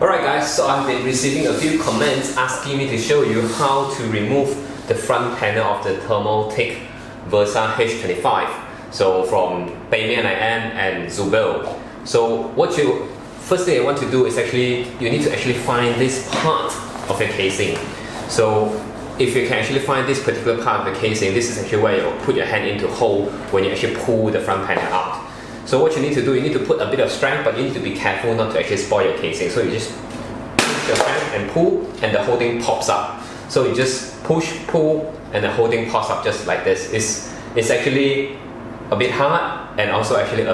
Alright guys, so I've been receiving a few comments asking me to show you how to remove the front panel of the Thermaltake Versa H25. So from Baymian and Zubil. So first thing I want to do is you need to actually find this part of the casing. So if you can actually find this particular part of the casing, this is actually where you put your hand in to hold when you actually pull the front panel out. So what you need to do, you need to put a bit of strength, but you need to be careful not to actually spoil your casing. So you just push your strength and pull, and the whole thing pops up. So you just push, pull, and the whole thing pops up just like this. It's actually a bit hard and also actually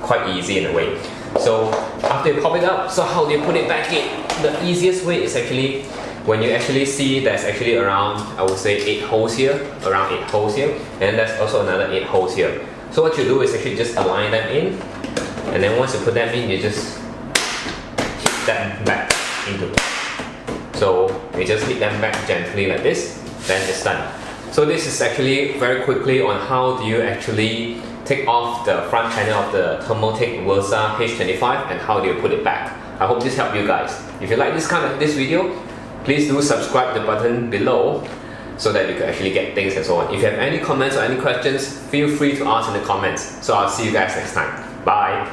quite easy in a way. So after you pop it up, so how do you put it back in? The easiest way is actually when you actually see there's actually around, I would say 8 holes here, around 8 holes here, and there's also another 8 holes here. So what you do is actually just align them in, and then once you put them in, you just hit them back into it. So you just hit them back gently like this, then it's done. So this is actually very quickly on how do you actually take off the front panel of the Termaltake Versa H25 and how do you put it back. I hope this helped you guys. If you like this video, please do subscribe the button below so that you can actually get things and so on. If you have any comments or any questions, feel free to ask in the comments. So I'll see you guys next time. Bye.